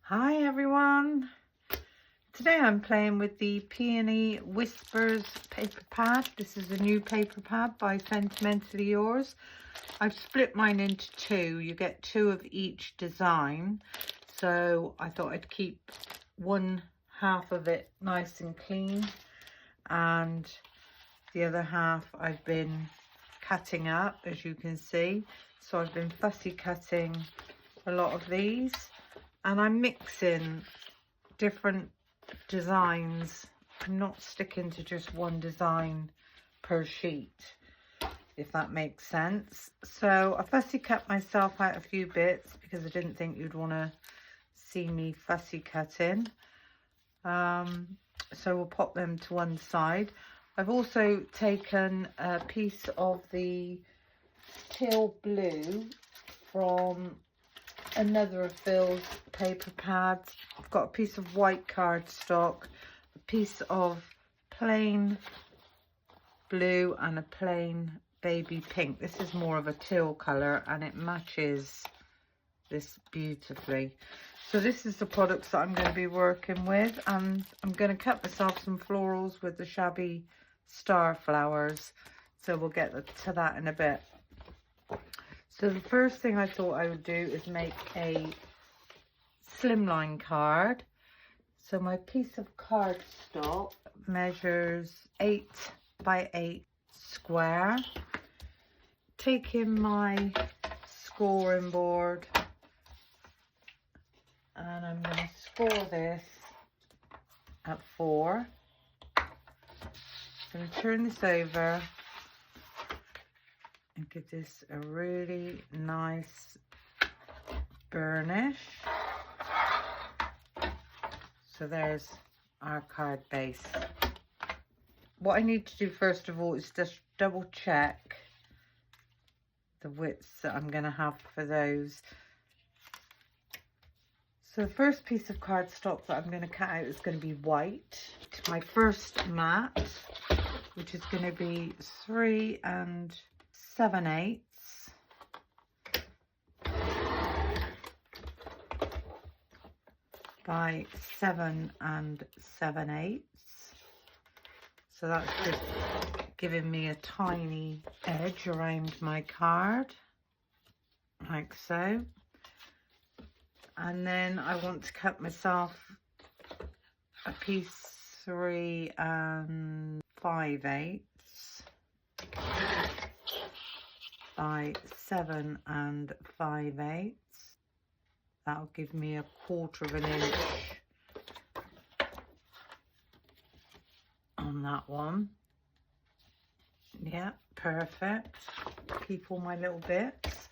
Hi everyone, today I'm playing with the Peony Whispers paper pad. This is a new paper pad by Sentimentally Yours. I've split mine into two. You get two of each design, so I thought I'd keep one half of it nice and clean and the other half I've been cutting up, as you can see. So I've been fussy cutting a lot of these. And I'm mixing different designs. I'm not sticking to just one design per sheet, if that makes sense. So I fussy cut myself out a few bits because I didn't think you'd want to see me fussy cutting. So we'll pop them to one side. I've also taken a piece of the teal blue from another of Phil's paper pads. I've got a piece of white cardstock, a piece of plain blue and a plain baby pink. This is more of a teal colour and it matches this beautifully. So this is the products that I'm going to be working with, and I'm going to cut myself some florals with the Shabby star flowers. So we'll get to that in a bit. So the first thing I thought I would do is make a slimline card. So my piece of cardstock measures 8 by 8 square. Taking my scoring board and I'm going to score this at 4. I'm going to turn this over and give this a really nice burnish. So there's our card base. What I need to do first of all is just double check the widths that I'm going to have for those. So the first piece of cardstock that I'm going to cut out is going to be white. My first mat, which is going to be 3 7/8 by 7 7/8. So that's just giving me a tiny edge around my card, like so. And then I want to cut myself a piece 3 5/8 by 7 5/8. That'll give me 1/4 of an inch on that one. Yeah, perfect. Keep all my little bits.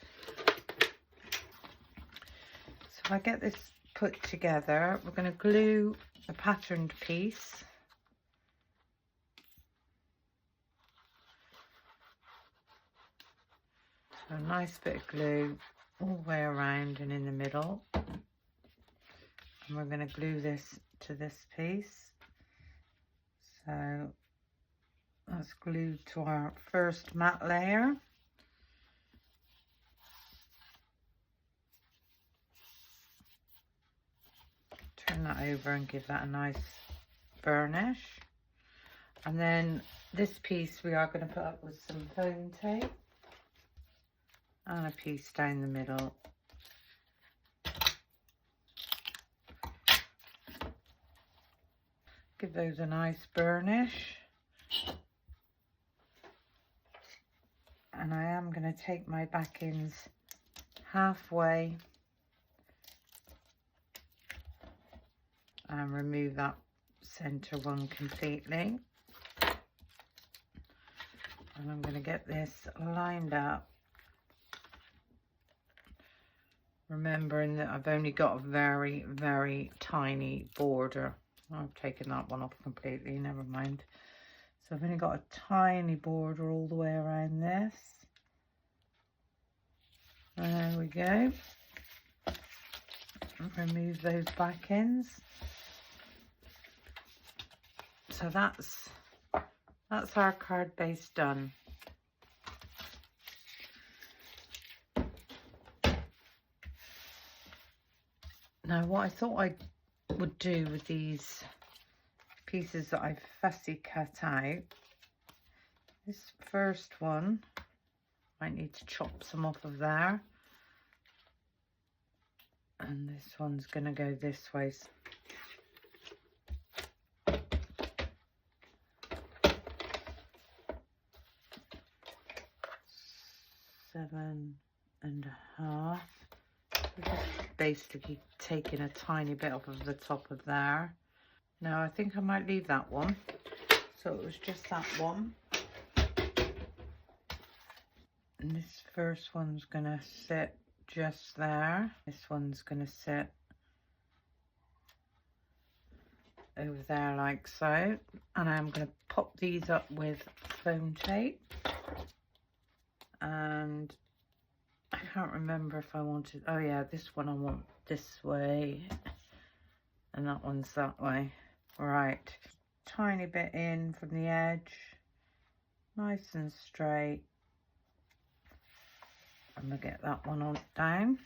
So if I get this put together, we're going to glue the patterned piece. So a nice bit of glue all the way around and in the middle. And we're going to glue this to this piece. So that's glued to our first mat layer. Turn that over and give that a nice burnish. And then this piece we are going to put up with some foam tape. And a piece down the middle. Give those a nice burnish. And I am going to take my backings halfway and remove that center one completely. And I'm going to get this lined up, remembering that I've only got a very, very tiny border. I've taken that one off completely, never mind. So I've only got a tiny border all the way around this. There we go. Remove those backings. So that's our card base done. Now what I thought I would do with these pieces that I've fussy cut out, this first one, I need to chop some off of there. And this one's going to go this way. 7.5. Just basically taking a tiny bit off of the top of there. Now I think I might leave that one. So it was just that one. And this first one's going to sit just there. This one's going to sit over there like so. And I'm going to pop these up with foam tape. And I can't remember if I wanted, oh yeah, this one I want this way. And that one's that way. Right. Tiny bit in from the edge. Nice and straight. I'm going to get that one on down.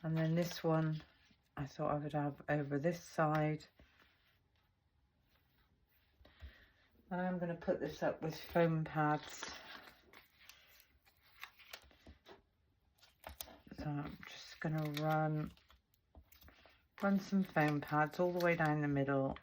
And then this one I thought I would have over this side. And I'm going to put this up with foam pads. So I'm just going to run some foam pads all the way down the middle.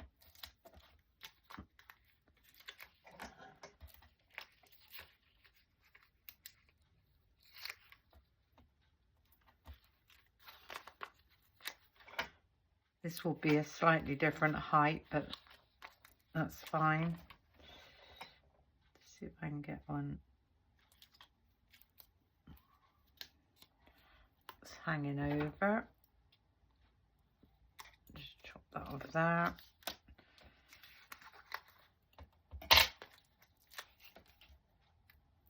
This will be a slightly different height, but that's fine. Let's see if I can get one. It's hanging over. Just chop that off there.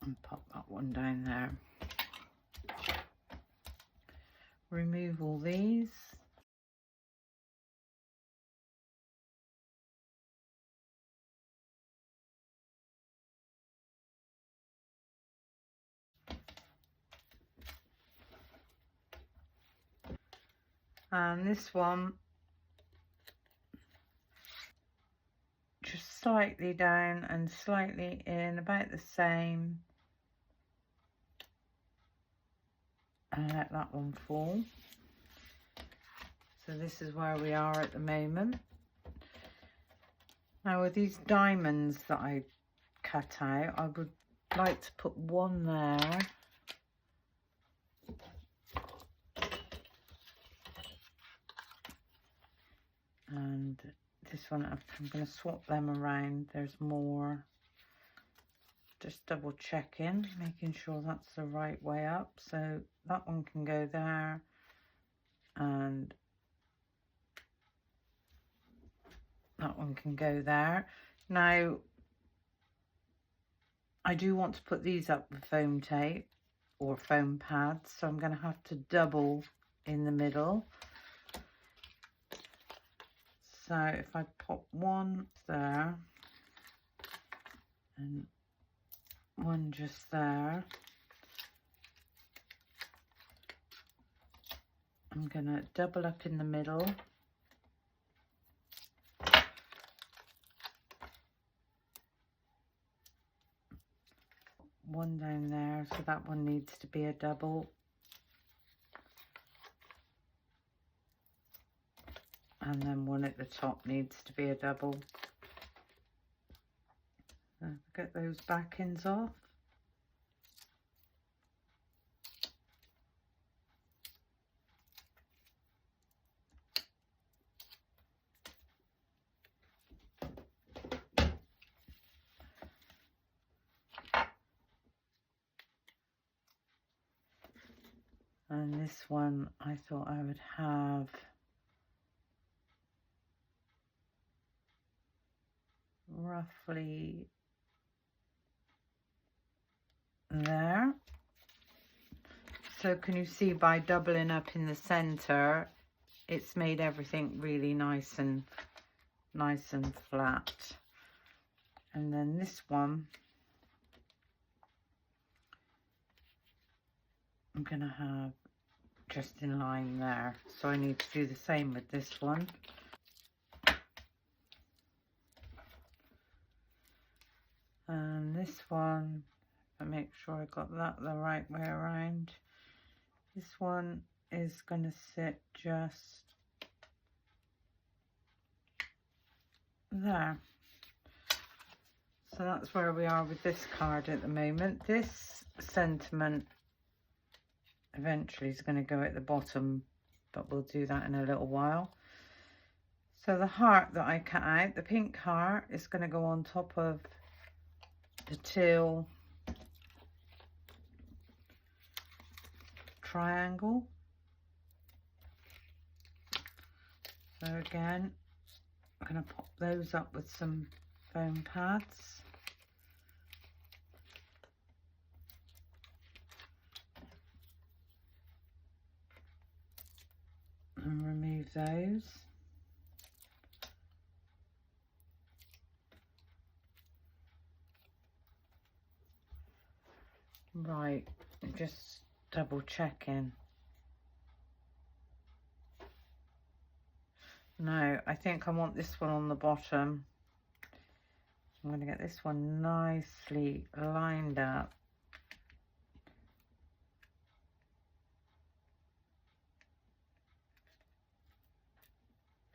And pop that one down there. Remove all these. And this one, just slightly down and slightly in, about the same. And let that one fall. So this is where we are at the moment. Now with these diamonds that I cut out, I would like to put one there. And this one, I'm going to swap them around. There's more. Just double checking, making sure that's the right way up. So that one can go there. And that one can go there. Now, I do want to put these up with foam tape or foam pads. So I'm going to have to double in the middle. So if I pop one there and one just there, I'm going to double up in the middle. One down there, so that one needs to be a double. And then one at the top needs to be a double. So get those backings off. And this one I thought I would have roughly there. So can you see by doubling up in the center, it's made everything really nice and flat. And then this one, I'm gonna have just in line there. So I need to do the same with this one. And this one, I make sure I got that the right way around. This one is going to sit just there. So that's where we are with this card at the moment. This sentiment eventually is going to go at the bottom, but we'll do that in a little while. So the heart that I cut out, the pink heart, is going to go on top of the teal triangle. So again, I'm going to pop those up with some foam pads. And remove those. Right, just double checking. No, I think I want this one on the bottom. I'm going to get this one nicely lined up.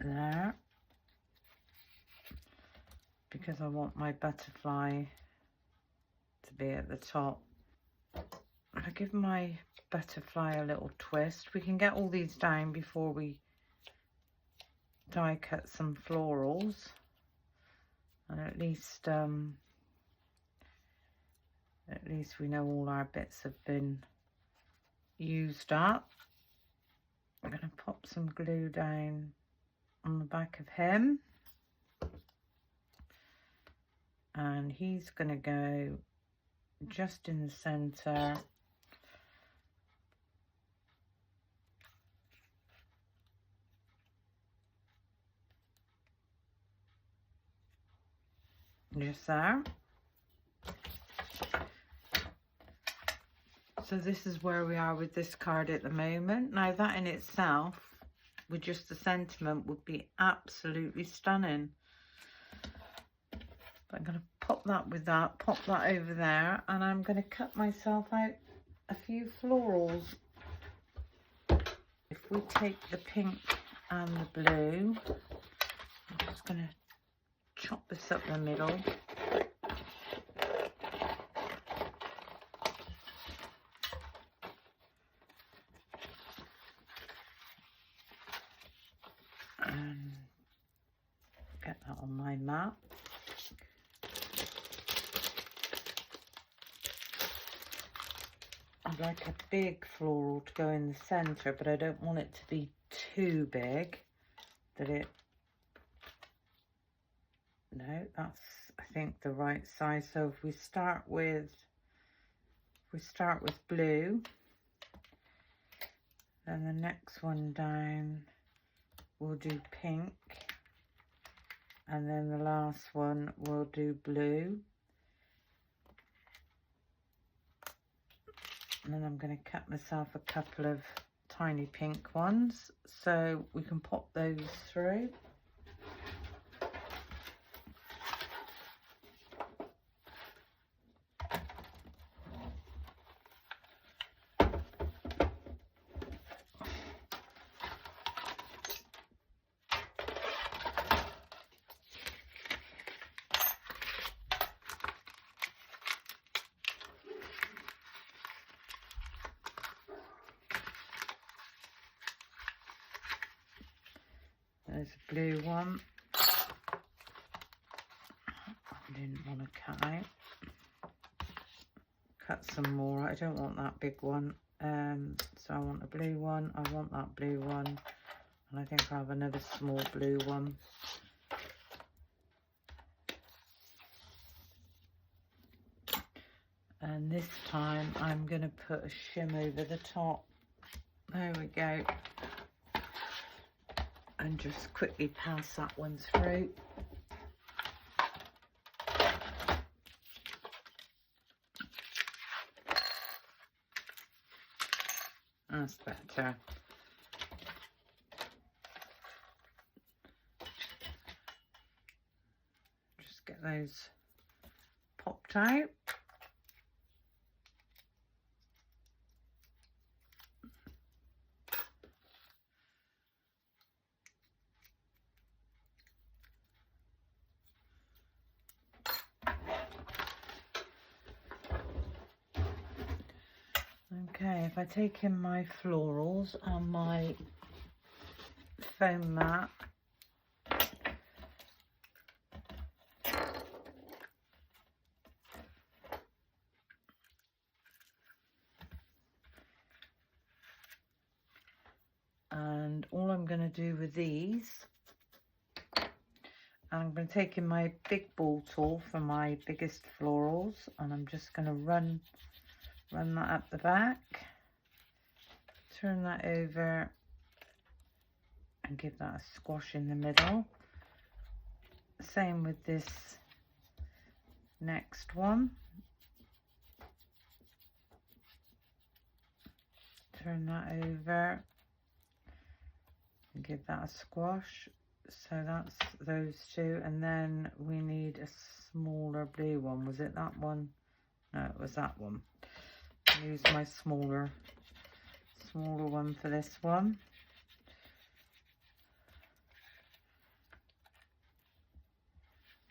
There. Because I want my butterfly to be at the top. I give my butterfly a little twist. We can get all these down before we die cut some florals. And at least we know all our bits have been used up. I'm going to pop some glue down on the back of him, and he's going to go just in the center. Just there. So this is where we are with this card at the moment. Now that in itself, with just the sentiment, would be absolutely stunning. But I'm going to pop that with that, pop that over there, and I'm going to cut myself out a few florals. If we take the pink and the blue, I'm just going to chop this up the middle. And get that on my mat. I'd like a big floral to go in the centre, but I don't want it to be too big that it... No, that's, I think, the right size. So if we start with blue, then the next one down we'll do pink, and then the last one we'll do blue. And then I'm going to cut myself a couple of tiny pink ones so we can pop those through. There's a blue one. I didn't want to cut out. Cut some more. I don't want that big one. So I want a blue one. I want that blue one. And I think I have another small blue one. And this time I'm going to put a shim over the top. There we go. And just quickly pass that one through. That's better. Just get those popped out. Okay, if I take in my florals and my foam mat, and all I'm going to do with these, I'm going to take in my big ball tool for my biggest florals, and I'm just going to run that up the back, turn that over and give that a squash in the middle. Same with this next one. Turn that over and give that a squash. So that's those two, and then we need a smaller blue one. Was it that one? No, it was that one. I'll use my smaller one for this one.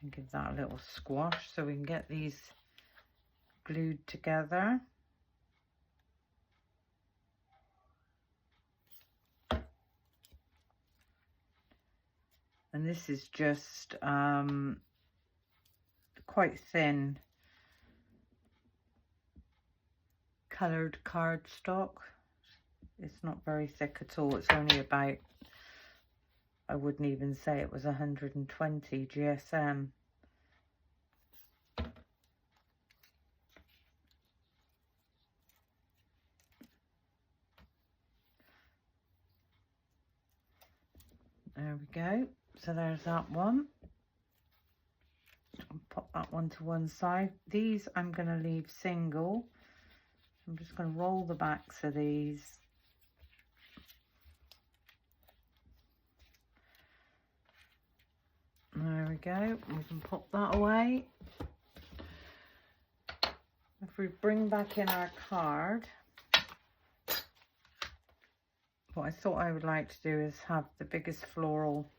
And give that a little squash so we can get these glued together. And this is just quite thin coloured cardstock. It's not very thick at all. It's only about, I wouldn't even say it was 120 GSM. There we go. So there's that one. I'll pop that one to one side. These I'm going to leave single. I'm just going to roll the backs of these. There we go. We can pop that away. If we bring back in our card, what I thought I would like to do is have the biggest floral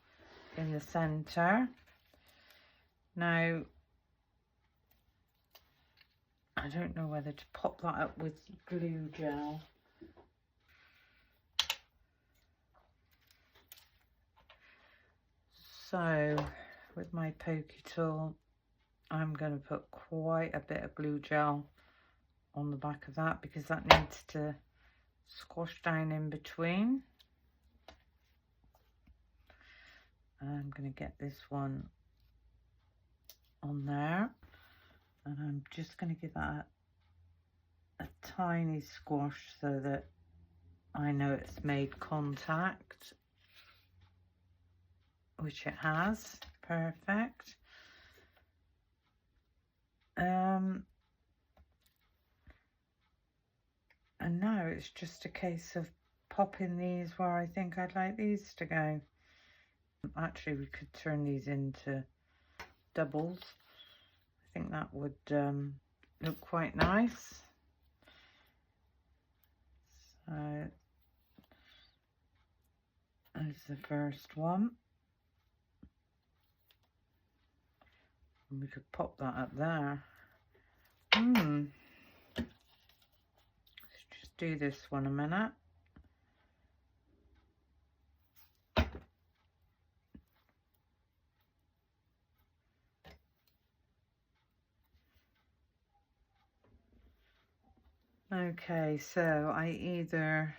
in the center. Now, I don't know whether to pop that up with glue gel. So, with my pokey tool, I'm going to put quite a bit of glue gel on the back of that because that needs to squash down in between. I'm going to get this one on there, and I'm just going to give that a tiny squash so that I know it's made contact, which it has. Perfect. And now it's just a case of popping these where I think I'd like these to go. Actually, we could turn these into doubles. I think that would look quite nice. So there's the first one. And we could pop that up there. Let's just do this one a minute. Okay, so I either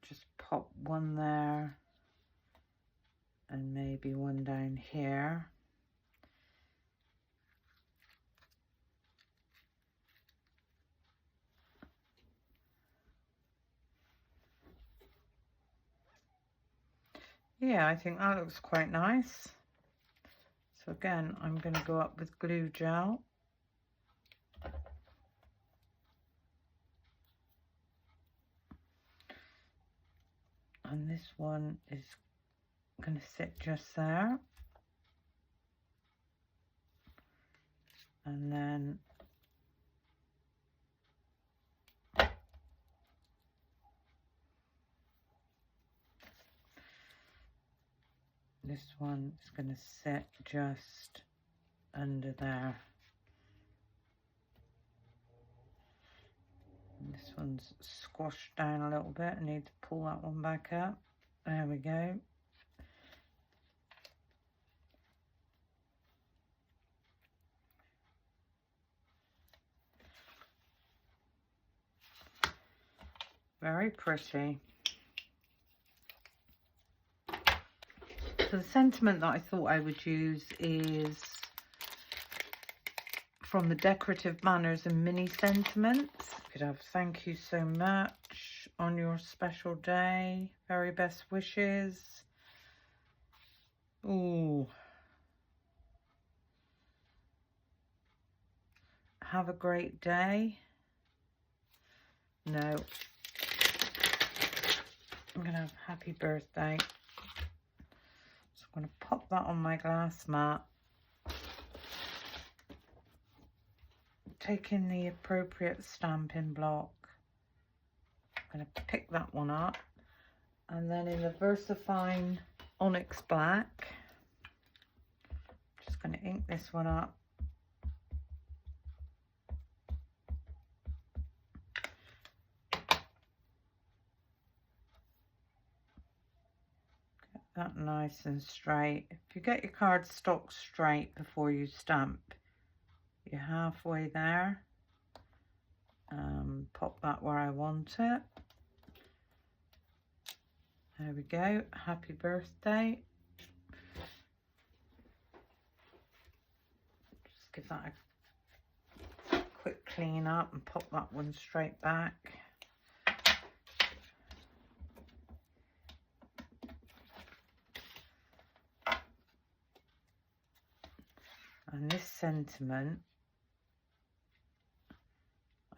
just pop one there and maybe one down here. Yeah, I think that looks quite nice. So again, I'm going to go up with glue gel. And this one is going to sit just there. And then this one is going to sit just under there. And this one's squashed down a little bit. I need to pull that one back up. There we go. Very pretty. So the sentiment that I thought I would use is from the Decorative Banners and Mini Sentiments. Could have thank you so much on your special day. Very best wishes. Ooh. Have a great day. No. I'm going to have happy birthday. So I'm going to pop that on my glass mat. Taking the appropriate stamping block. I'm going to pick that one up. And then in the VersaFine Onyx Black, just going to ink this one up. That nice and straight. If you get your cardstock straight before you stamp, you're halfway there. Pop that where I want it. There we go. Happy birthday. Just give that a quick clean up and pop that one straight back. And this sentiment,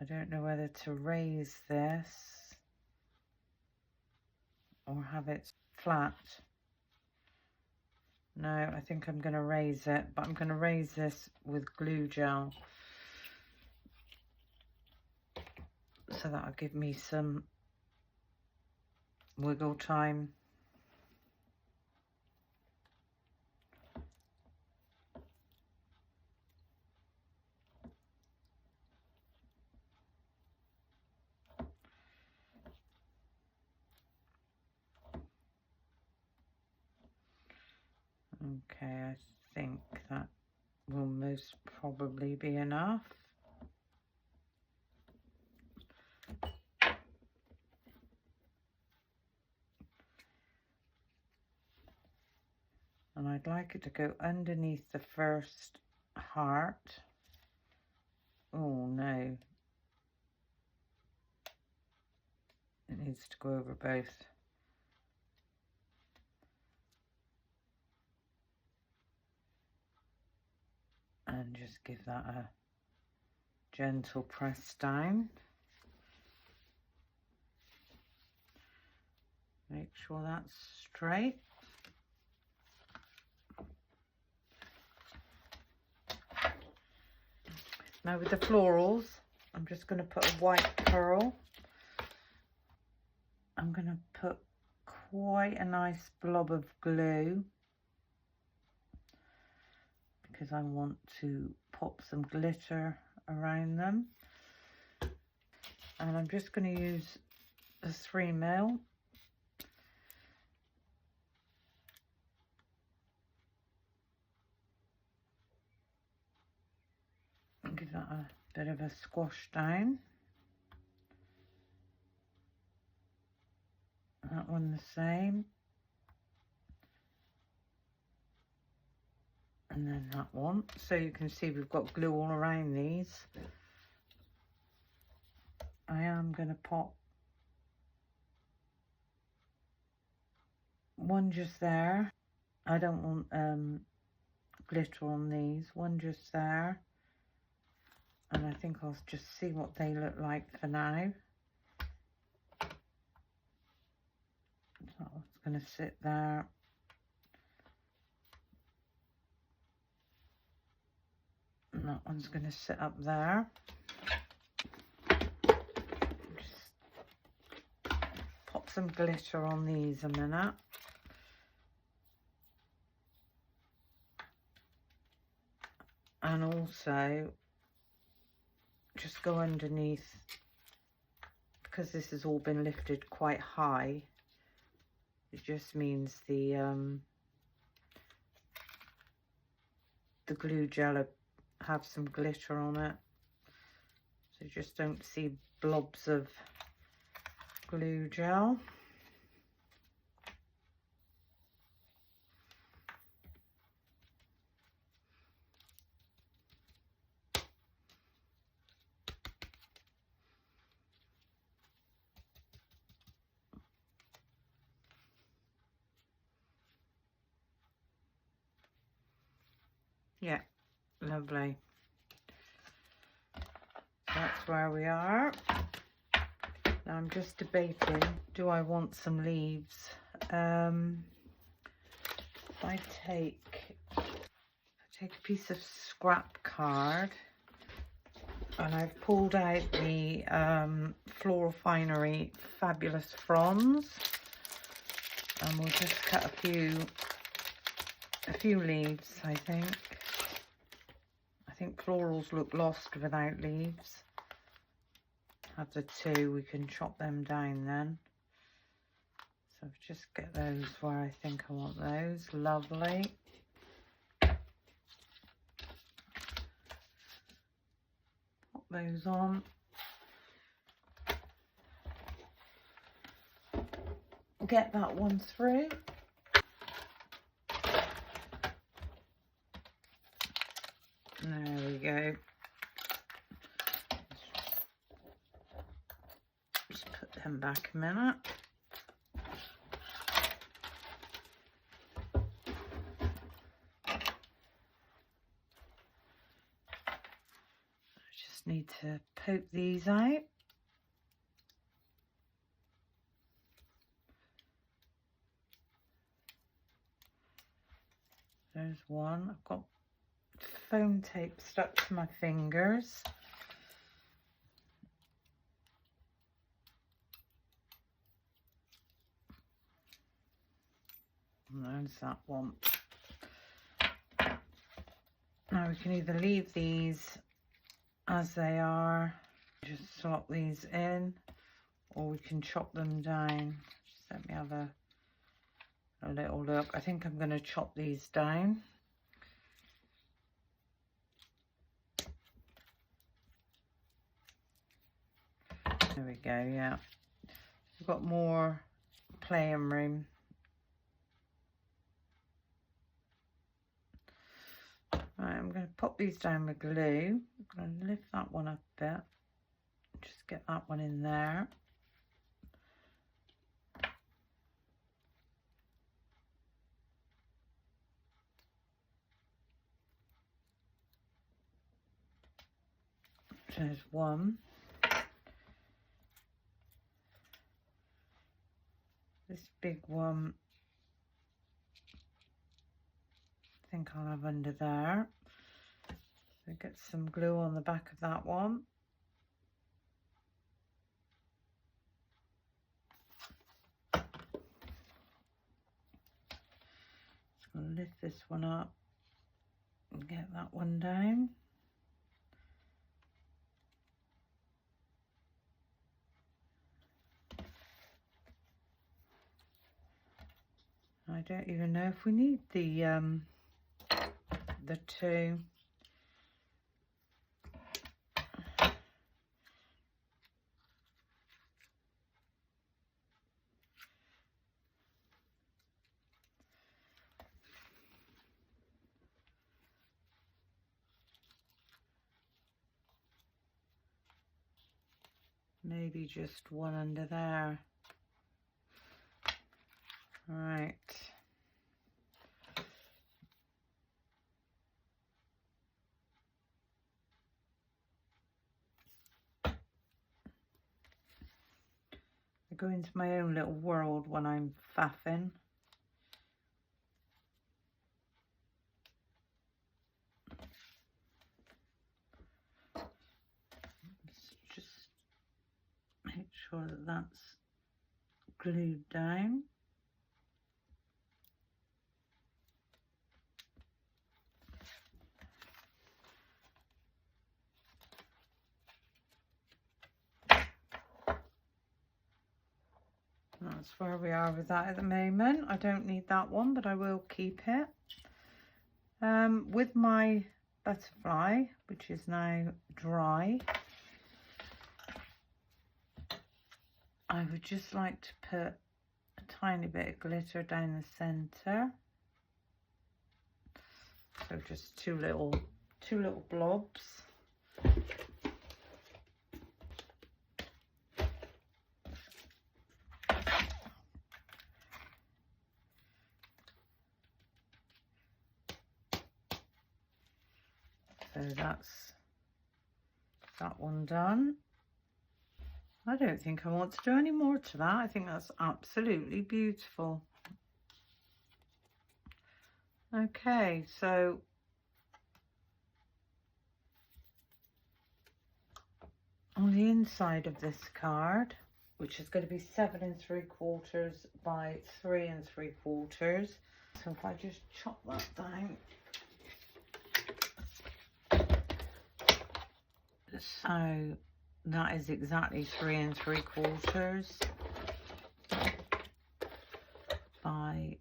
I don't know whether to raise this or have it flat. No, I think I'm going to raise it, but I'm going to raise this with glue gel. So that'll give me some wiggle time. Okay, I think that will most probably be enough. And I'd like it to go underneath the first heart. Oh no, it needs to go over both. And just give that a gentle press down. Make sure that's straight. Now with the florals, I'm just going to put a white pearl. I'm going to put quite a nice blob of glue because I want to pop some glitter around them. And I'm just going to use a 3mm. And give that a bit of a squash down. That one the same. And then that one. So you can see we've got glue all around these. I am going to pop one just there. I don't want glitter on these. One just there. And I think I'll just see what they look like for now. That one's going to sit there. And that one's going to sit up there. Just pop some glitter on these a minute. And also just go underneath, because this has all been lifted quite high. It just means the glue gel will have some glitter on it, so you just don't see blobs of glue gel. Yeah, lovely. That's where we are. Now I'm just debating, do I want some leaves? If I take a piece of scrap card, and I've pulled out the Floral Finery Fabulous Fronds, and we'll just cut a few leaves. I think florals look lost without leaves. Have the two, we can chop them down then. So just get those where I think I want those. Lovely. Pop those on. Get that one through. There we go. Just put them back a minute. Just need to poke these out. There's one. I've got foam tape stuck to my fingers. And there's that one. Now we can either leave these as they are, just slot these in, or we can chop them down. Just let me have a little look. I think I'm going to chop these down. There we go, yeah. We've got more playing room. Right, I'm going to pop these down with glue. I'm going to lift that one up a bit. Just get that one in there. There's one. This big one, I think I'll have under there. So get some glue on the back of that one. Just going to lift this one up and get that one down. I don't even know if we need the two. Maybe just one under there. Right. I go into my own little world when I'm faffing. Just make sure that that's glued down. That's where we are with that at the moment. I don't need that one, but I will keep it. With my butterfly, which is now dry, I would just like to put a tiny bit of glitter down the center. So just two little blobs. So that's that one done. I don't think I want to do any more to that. I think that's absolutely beautiful. Okay, so on the inside of this card, which is going to be 7 3/4 by 3 3/4. So if I just chop that down. So that is exactly 3 3/4 by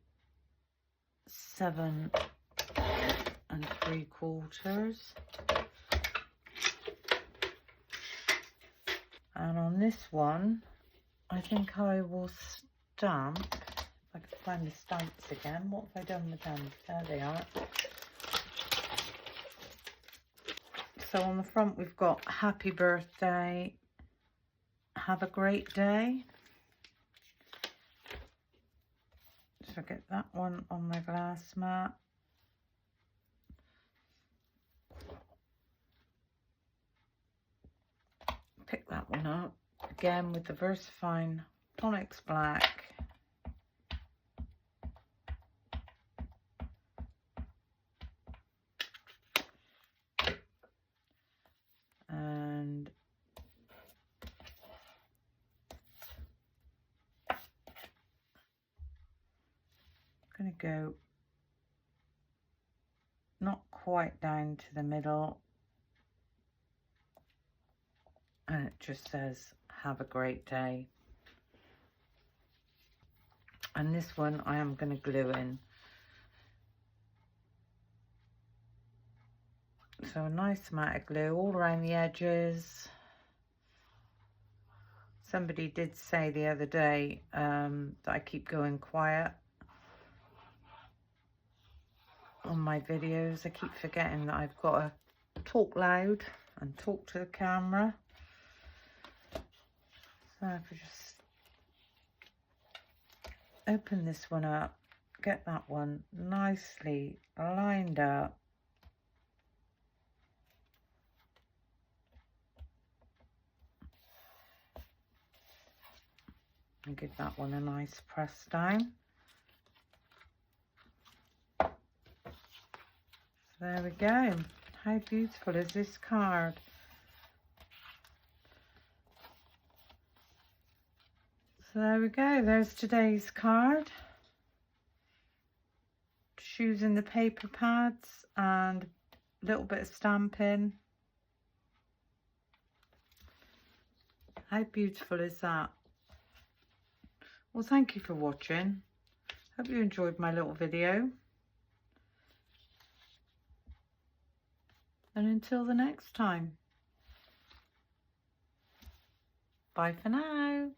7 3/4. And on this one, I think I will stamp. If I can find the stamps again. What have I done with them? There they are. So on the front we've got happy birthday, have a great day. So get that one on my glass mat. Pick that one up again with the VersaFine Onyx Black. And I'm going to go not quite down to the middle, and it just says have a great day. And this one I am going to glue in. So a nice amount of glue all around the edges. Somebody did say the other day that I keep going quiet on my videos. I keep forgetting that I've got to talk loud and talk to the camera. So if I just open this one up, get that one nicely lined up. And give that one a nice press down. So there we go. How beautiful is this card? So there we go. There's today's card. Just using the paper pads and a little bit of stamping. How beautiful is that? Well, thank you for watching. Hope you enjoyed my little video. And until the next time. Bye for now.